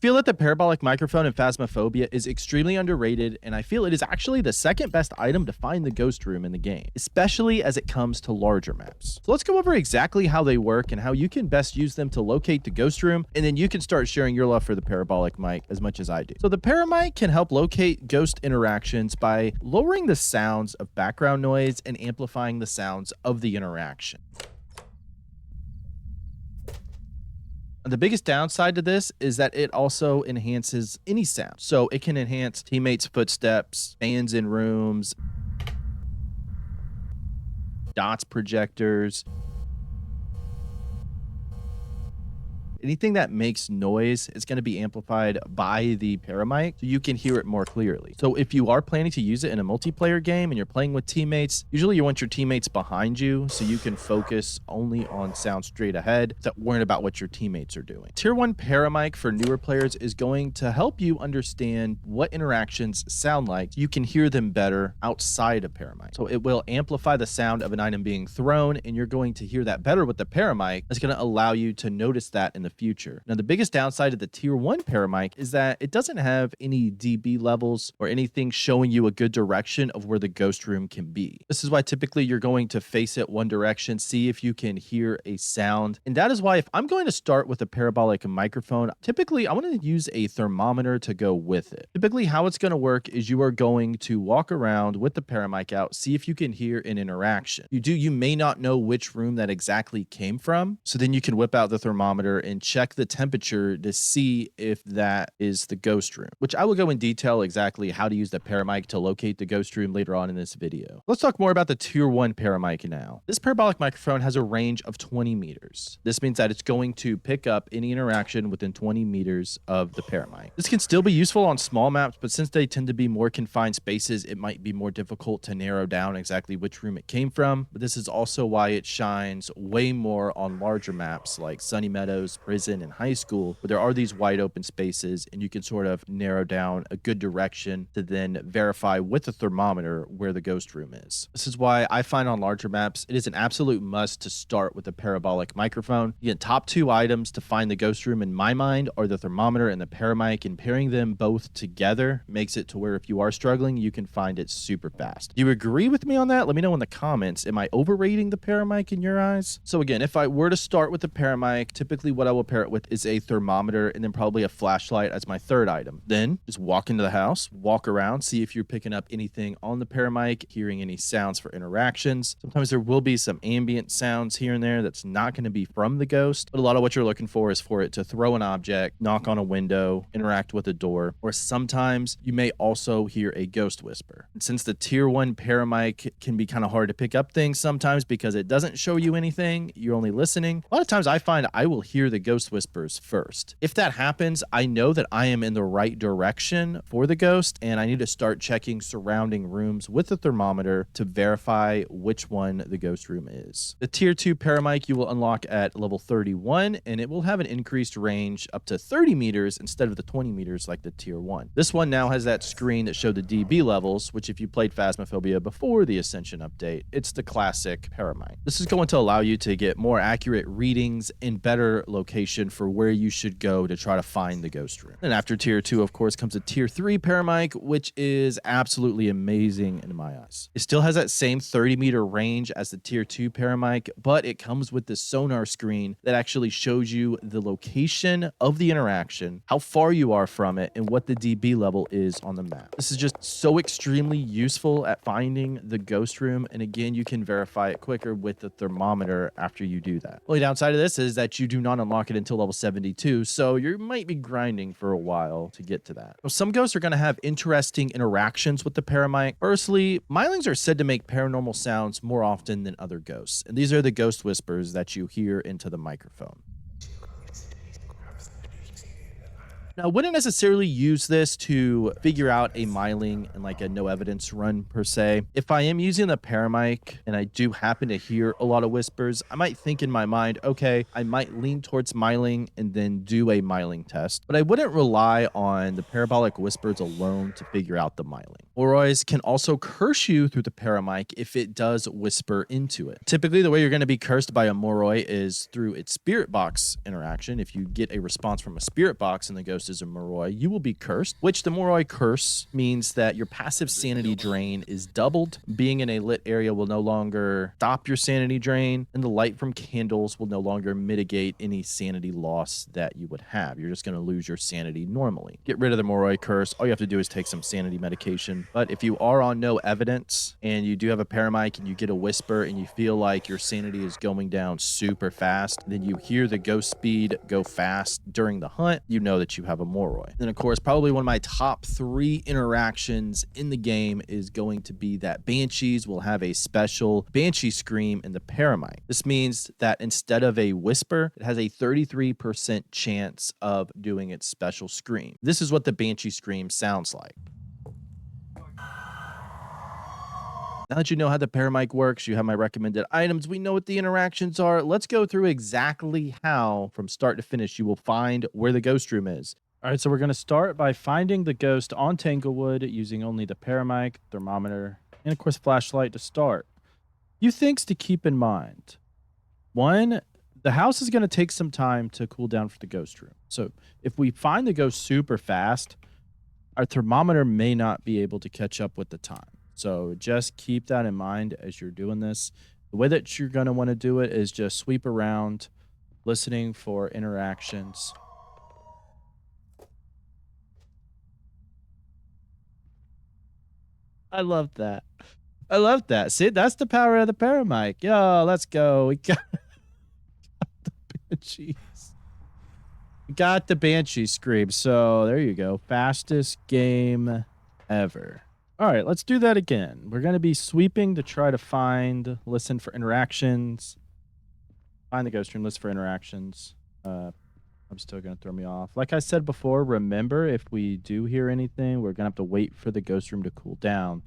feel that the parabolic microphone in Phasmophobia is extremely underrated, and I feel it is actually the second best item to find the ghost room in the game, especially as it comes to larger maps. So let's go over exactly how they work and how you can best use them to locate the ghost room, and then you can start sharing your love for the parabolic mic as much as I do. So the paramic can help locate ghost interactions by lowering the sounds of background noise and amplifying the sounds of the interaction. The biggest downside to this is that it also enhances any sound. So it can enhance teammates' footsteps, fans in rooms, dots projectors, anything that makes noise is going to be amplified by the paramic, so you can hear it more clearly. So if you are planning to use it in a multiplayer game and you're playing with teammates, usually you want your teammates behind you so you can focus only on sound straight ahead without worrying about what your teammates are doing. Tier 1 paramic for newer players is going to help you understand what interactions sound like so you can hear them better outside of paramic. So it will amplify the sound of an item being thrown, and you're going to hear that better with the paramic. It's going to allow you to notice that in the future. Now, the biggest downside of the tier 1 paramic is that it doesn't have any dB levels or anything showing you a good direction of where the ghost room can be. This is why typically you're going to face it one direction, see if you can hear a sound. And that is why if I'm going to start with a parabolic microphone, typically I want to use a thermometer to go with it. Typically how it's going to work is you are going to walk around with the paramic out, see if you can hear an interaction. You may not know which room that exactly came from, so then you can whip out the thermometer and check the temperature to see if that is the ghost room, which I will go in detail exactly how to use the paramic to locate the ghost room later on in this video. Let's talk more about the tier 1 paramic now. This parabolic microphone has a range of 20 meters. This means that it's going to pick up any interaction within 20 meters of the paramic. This can still be useful on small maps, but since they tend to be more confined spaces, it might be more difficult to narrow down exactly which room it came from. But this is also why it shines way more on larger maps like Sunny Meadows, Prison, and High School, where there are these wide open spaces and you can sort of narrow down a good direction to then verify with a thermometer where the ghost room is. This is why I find on larger maps it is an absolute must to start with a parabolic microphone. Again, top 2 items to find the ghost room in my mind are the thermometer and the paramic, and pairing them both together makes it to where if you are struggling, you can find it super fast. Do you agree with me on that? Let me know in the comments. Am I overrating the paramic in your eyes? So again, if I were to start with the paramic, typically what I will pair it with is a thermometer and then probably a flashlight as my 3rd item. Then just walk into the house, walk around, see if you're picking up anything on the paramic, hearing any sounds for interactions. Sometimes there will be some ambient sounds here and there that's not going to be from the ghost, but a lot of what you're looking for is for it to throw an object, knock on a window, interact with a door, or sometimes you may also hear a ghost whisper. And since the tier 1 paramic can be kind of hard to pick up things sometimes because it doesn't show you anything, you're only listening, a lot of times I find I will hear the ghost whispers first. If that happens, I know that I am in the right direction for the ghost, and I need to start checking surrounding rooms with the thermometer to verify which one the ghost room is. The tier 2 paramic you will unlock at level 31, and it will have an increased range up to 30 meters instead of the 20 meters like the tier 1. This one now has that screen that showed the dB levels, which if you played Phasmophobia before the Ascension update, it's the classic paramic. This is going to allow you to get more accurate readings and better location for where you should go to try to find the ghost room. And after tier 2, of course, comes a tier 3 paramic, which is absolutely amazing in my eyes. It still has that same 30-meter range as the tier 2 paramic, but it comes with this sonar screen that actually shows you the location of the interaction, how far you are from it, and what the dB level is on the map. This is just so extremely useful at finding the ghost room, and again, you can verify it quicker with the thermometer after you do that. The only downside of this is that you do not unlock it until level 72, so you might be grinding for a while to get to that. Now, some ghosts are going to have interesting interactions with the paramic. Firstly, Mylings are said to make paranormal sounds more often than other ghosts, and these are the ghost whispers that you hear into the microphone. Now, I wouldn't necessarily use this to figure out a myling in like a no evidence run per se. If I am using the paramic and I do happen to hear a lot of whispers, I might think in my mind, okay, I might lean towards myling and then do a myling test, but I wouldn't rely on the parabolic whispers alone to figure out the myling. Oroys can also curse you through the paramic if it does whisper into it. Typically, the way you're going to be cursed by a Moroi is through its spirit box interaction. If you get a response from a spirit box and the ghost is a Moroi, you will be cursed, which the Moroi curse means that your passive sanity drain is doubled. Being in a lit area will no longer stop your sanity drain, and the light from candles will no longer mitigate any sanity loss that you would have. You're just going to lose your sanity normally. Get rid of the Moroi curse. All you have to do is take some sanity medication. But if you are on no evidence and you do have a paramic and you get a whisper and you feel like your sanity is going down super fast, then you hear the ghost speed go fast during the hunt, you know that you have a Moroi. Then, of course, probably one of my top 3 interactions in the game is going to be that Banshees will have a special Banshee scream in the paramic. This means that instead of a whisper, it has a 33% chance of doing its special scream. This is what the Banshee scream sounds like. Now that you know how the paramic works, you have my recommended items, we know what the interactions are. Let's go through exactly how, from start to finish, you will find where the ghost room is. All right, so we're going to start by finding the ghost on Tanglewood using only the paramic, thermometer, and of course, flashlight to start. Few things to keep in mind. One, the house is going to take some time to cool down for the ghost room. So if we find the ghost super fast, our thermometer may not be able to catch up with the time. So just keep that in mind as you're doing this. The way that you're going to want to do it is just sweep around, listening for interactions. I love that. I love that. See, that's the power of the paramic. Yo, let's go. We got the Banshees. We got the Banshee scream. So there you go. Fastest game ever. All right, let's do that again. We're going to be sweeping to try to listen for interactions. Find the ghost room, listen for interactions. I'm still going to throw me off. Like I said before, remember, if we do hear anything, we're going to have to wait for the ghost room to cool down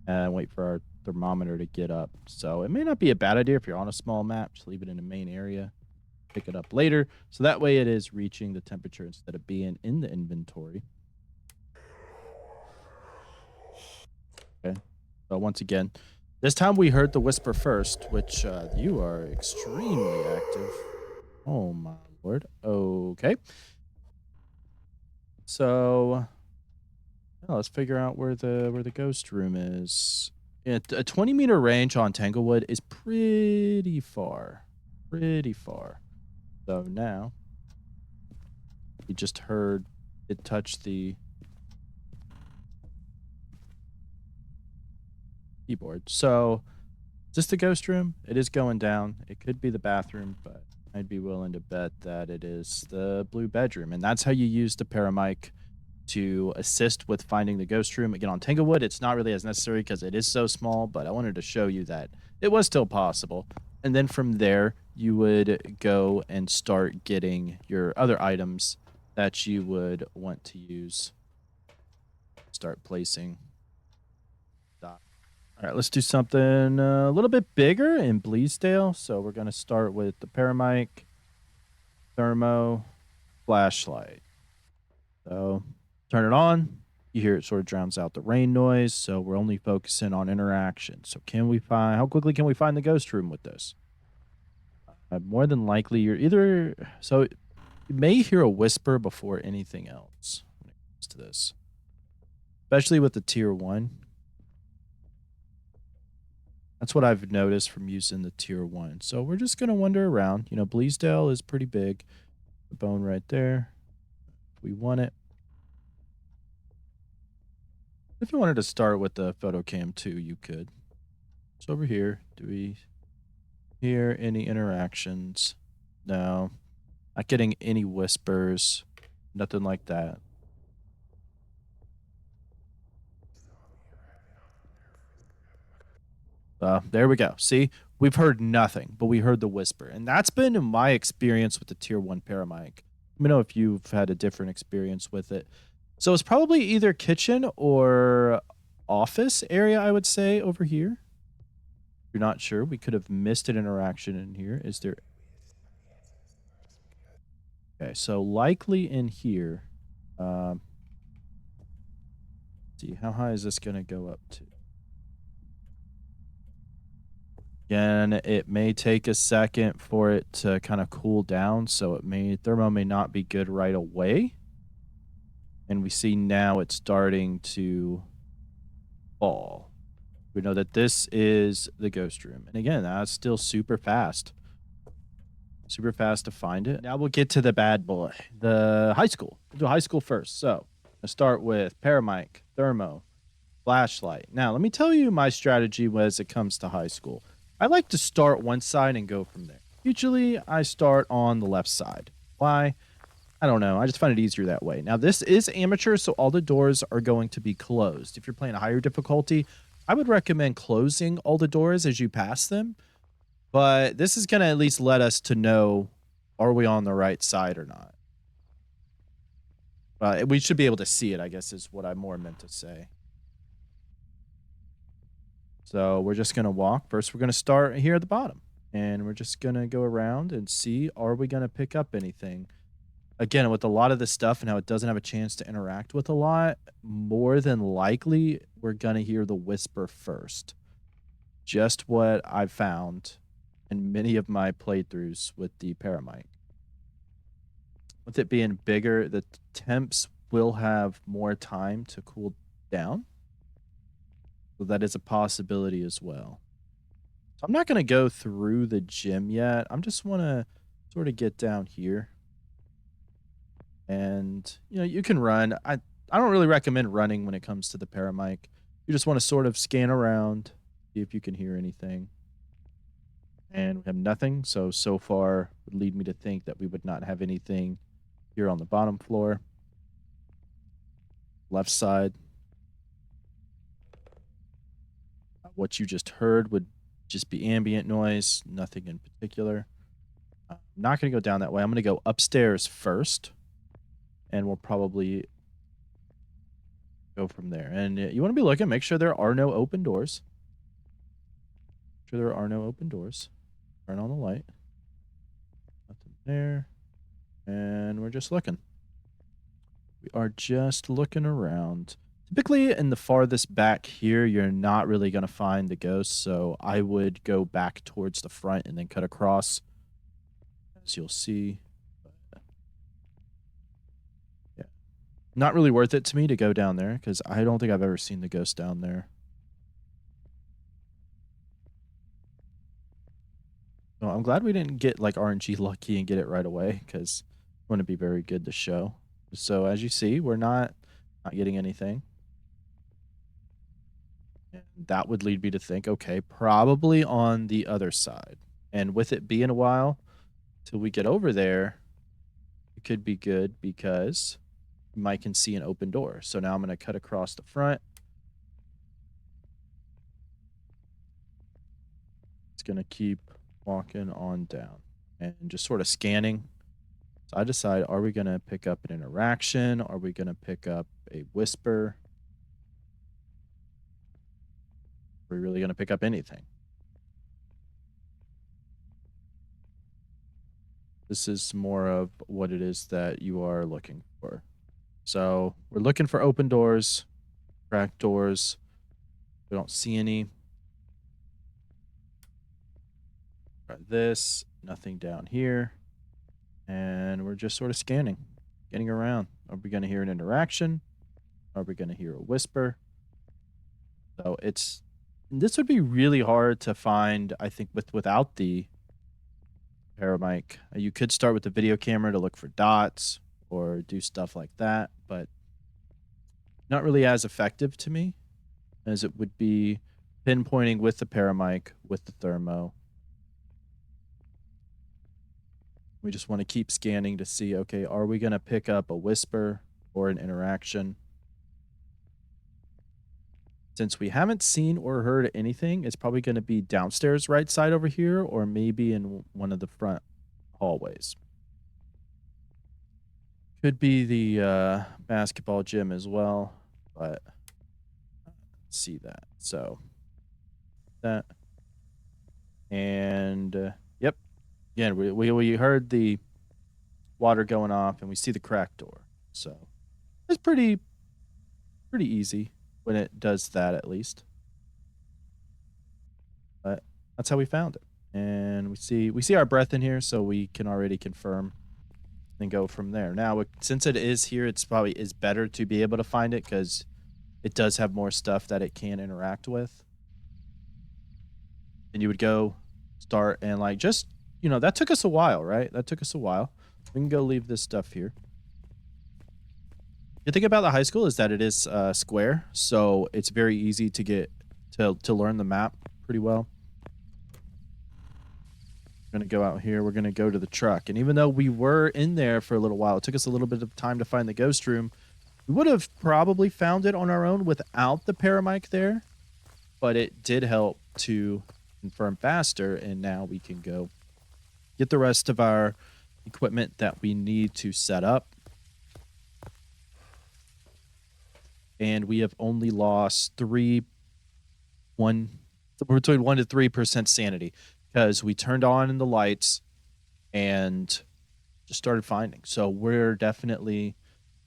and wait for our thermometer to get up. So it may not be a bad idea if you're on a small map. Just leave it in the main area. Pick it up later. So that way it is reaching the temperature instead of being in the inventory. Okay. So once again, this time we heard the whisper first, which you are extremely active. Oh my lord. Okay. So let's figure out where the ghost room is. Yeah, a 20-meter range on Tanglewood is pretty far. Pretty far. So now you just heard it touch the keyboard. So is this the ghost room? It is going down. It could be the bathroom, but I'd be willing to bet that it is the blue bedroom. And that's how you use the paramic to assist with finding the ghost room. Again, on Tanglewood, it's not really as necessary because it is so small, but I wanted to show you that it was still possible. And then from there, you would go and start getting your other items that you would want to use. Start placing. All right, let's do something a little bit bigger in Bleasdale. So we're going to start with the paramic, thermo, flashlight. So turn it on. You hear it sort of drowns out the rain noise. So we're only focusing on interaction. So how quickly can we find the ghost room with this? More than likely, so you may hear a whisper before anything else when it comes to this, especially with the tier 1. That's what I've noticed from using the tier 1. So we're just going to wander around. Bleasdale is pretty big. The bone right there. If we want it. If you wanted to start with the photo cam too, you could. So over here, do we hear any interactions? No. Not getting any whispers. Nothing like that. There we go. See, we've heard nothing, but we heard the whisper. And that's been my experience with the tier 1 paramic. Let me know if you've had a different experience with it. So it's probably either kitchen or office area, I would say, over here. If you're not sure, we could have missed an interaction in here. Is there... Okay, so likely in here. See, how high is this going to go up to? Again, it may take a second for it to kind of cool down, so thermo may not be good right away. And we see now it's starting to fall. We know that this is the ghost room. And again, that's still super fast. Super fast to find it. Now we'll get to the bad boy, the high school. We'll do high school first. So let's start with paramic, thermo, flashlight. Now, let me tell you my strategy as it comes to high school. I like to start one side and go from there. Usually, I start on the left side. Why? I don't know. I just find it easier that way. Now, this is amateur, so all the doors are going to be closed. If you're playing a higher difficulty, I would recommend closing all the doors as you pass them. But this is going to at least let us to know, are we on the right side or not? We should be able to see it, I guess, is what I more meant to say. So we're just going to walk. First, we're going to start here at the bottom. And we're just going to go around and see, are we going to pick up anything? Again, with a lot of this stuff and how it doesn't have a chance to interact with a lot, more than likely, we're going to hear the whisper first. Just what I've found in many of my playthroughs with the paramic. With it being bigger, the temps will have more time to cool down. So that is a possibility as well. So I'm not going to go through the gym yet. I'm just want to sort of get down here. And, you know, you can run. I don't really recommend running when it comes to the paramic. You just want to sort of scan around, see if you can hear anything. And we have nothing. So far would lead me to think that we would not have anything here on the bottom floor. Left side. What you just heard would just be ambient noise, nothing in particular. I'm not going to go down that way. I'm going to go upstairs first. And we'll probably go from there. And you want to be looking, make sure there are no open doors. Make sure there are no open doors. Turn on the light. Nothing there. And we're just looking. We are just looking around. Typically, in the farthest back here, you're not really going to find the ghost. So I would go back towards the front and then cut across. As you'll see. Yeah. Not really worth it to me to go down there because I don't think I've ever seen the ghost down there. So I'm glad we didn't get like RNG lucky and get it right away because it wouldn't be very good to show. So as you see, we're not getting anything. And that would lead me to think, okay, probably on the other side. And with it being a while till we get over there, it could be good because you might can see an open door. So now I'm going to cut across the front. It's going to keep walking on down and just sort of scanning. So I decide, are we going to pick up an interaction? Are we going to pick up a whisper? Are we really going to pick up anything? This is more of what it is that you are looking for. So we're looking for open doors, cracked doors. We don't see any. Try this, nothing down here. And we're just sort of scanning, getting around. Are we going to hear an interaction? Are we going to hear a whisper? So this would be really hard to find, I think, without the paramic. You could start with the video camera to look for dots or do stuff like that, but not really as effective to me as it would be pinpointing with the paramic, with the thermo. We just want to keep scanning to see, okay, are we going to pick up a whisper or an interaction? Since we haven't seen or heard anything, it's probably going to be downstairs right side over here or maybe in one of the front hallways. Could be the basketball gym as well, but let's see that. So that. And yep. Again, we heard the water going off and we see the cracked door. So it's pretty easy. when it does that, at least. But that's how we found it. And we see our breath in here, so we can already confirm and go from there. Now, since it is here, it's probably is better to be able to find it because it does have more stuff that it can interact with. And you would go start and like just, that took us a while, right? That took us a while. We can go leave this stuff here. The thing about the high school is that it is square, so it's very easy to get to learn the map pretty well. We're gonna go out here. We're gonna go to the truck, and even though we were in there for a little while, it took us a little bit of time to find the ghost room. We would have probably found it on our own without the paramic there, but it did help to confirm faster, and now we can go get the rest of our equipment that we need to set up. And we have only lost between 1 to 3% sanity because we turned on the lights and just started finding. So we're definitely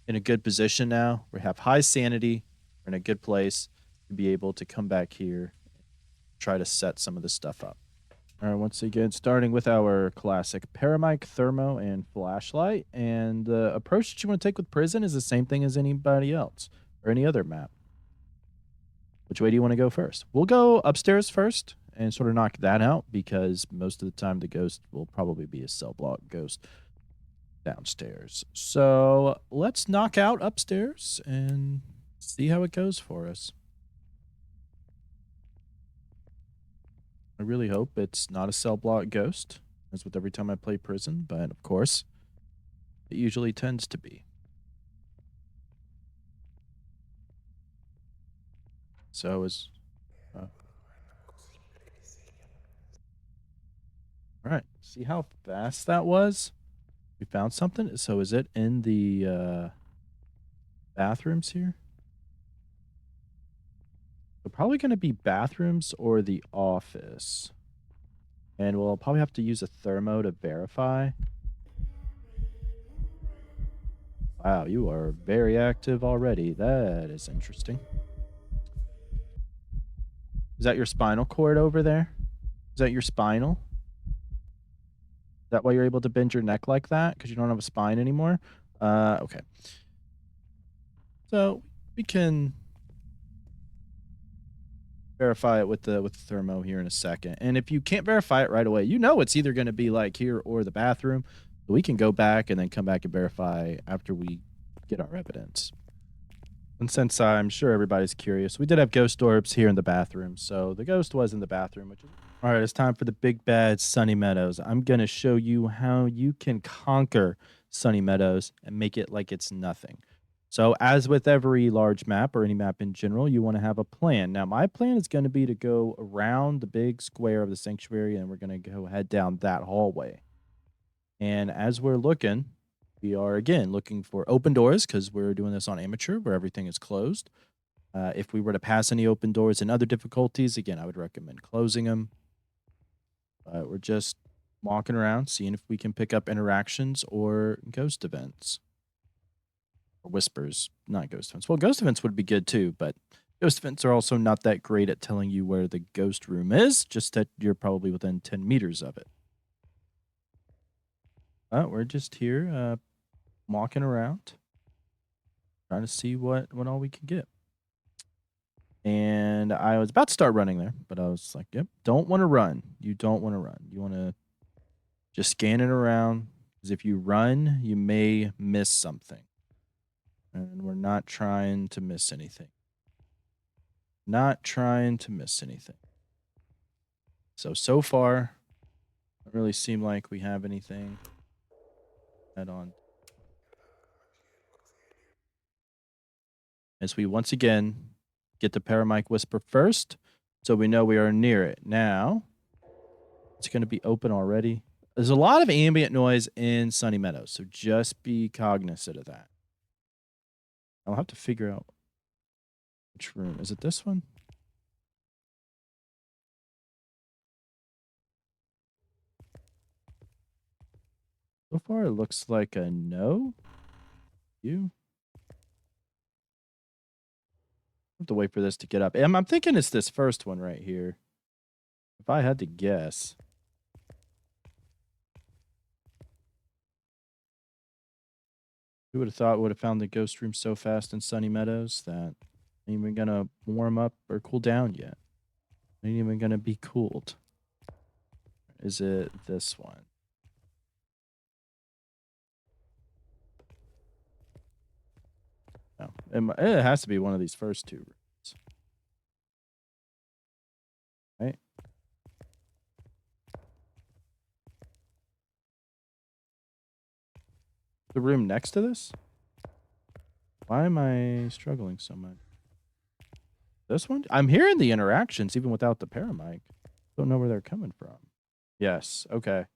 in a good position now. We have high sanity. We're in a good place to be able to come back here and try to set some of this stuff up. All right, once again, starting with our classic paramic, thermo, and flashlight. And the approach that you want to take with prison is the same thing as anybody else or any other map. Which way do you want to go first? We'll go upstairs first and sort of knock that out because most of the time the ghost will probably be a cell block ghost downstairs. So let's knock out upstairs and see how it goes for us. I really hope it's not a cell block ghost, as with every time I play prison, but of course, it usually tends to be. So is all right. See how fast that was? We found something. So is it in the bathrooms here? So probably going to be bathrooms or the office. And we'll probably have to use a thermo to verify. Wow, you are very active already. That is interesting. Is that your spinal cord over there? Is that your spinal? Is that why you're able to bend your neck like that? Because you don't have a spine anymore? Okay. So we can verify it with the thermo here in a second. And if you can't verify it right away, it's either going to be like here or the bathroom. So we can go back and then come back and verify after we get our evidence. And since I'm sure everybody's curious, we did have ghost orbs here in the bathroom. So the ghost was in the bathroom, which is all right. It's time for the big bad Sunny Meadows. I'm going to show you how you can conquer Sunny Meadows and make it like it's nothing. So, as with every large map or any map in general, you want to have a plan. Now, my plan is going to be to go around the big square of the sanctuary and we're going to go head down that hallway. And as we're looking, we are again looking for open doors because we're doing this on amateur where everything is closed. If we were to pass any open doors and other difficulties, again, I would recommend closing them. We're just walking around, seeing if we can pick up interactions or ghost events. Or whispers, not ghost events. Well, ghost events would be good too, but ghost events are also not that great at telling you where the ghost room is, just that you're probably within 10 meters of it. We're just here walking around, trying to see what all we can get. And I was about to start running there, but I was like, yep, don't want to run. You don't want to run. You want to just scan it around, because if you run, you may miss something. And we're not trying to miss anything. Not trying to miss anything. So far, doesn't really seem like we have anything head on. As we once again get the paramic whisper first, so we know we are near it. Now, it's going to be open already. There's a lot of ambient noise in Sunny Meadows, so just be cognizant of that. I'll have to figure out which room. Is it this one? So far, it looks like a no. You? have to wait for this to get up. I'm thinking it's this first one right here. If I had to guess. Who would have thought would have found the ghost room so fast in Sunny Meadows that ain't even gonna warm up or cool down yet. Ain't even gonna be cooled. Is it this one? No, it has to be one of these first two rooms. Right? The room next to this? Why am I struggling so much? This one? I'm hearing the interactions even without the paramic. Don't know where they're coming from. Yes, okay.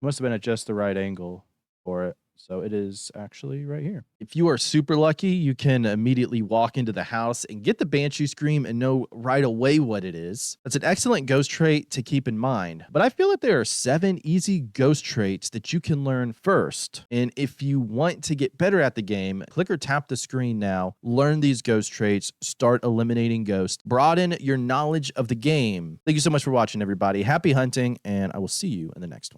Must have been at just the right angle for it. So it is actually right here. If you are super lucky, you can immediately walk into the house and get the Banshee Scream and know right away what it is. That's an excellent ghost trait to keep in mind. But I feel that there are 7 easy ghost traits that you can learn first. And if you want to get better at the game, click or tap the screen now, learn these ghost traits, start eliminating ghosts, broaden your knowledge of the game. Thank you so much for watching, everybody. Happy hunting, and I will see you in the next one.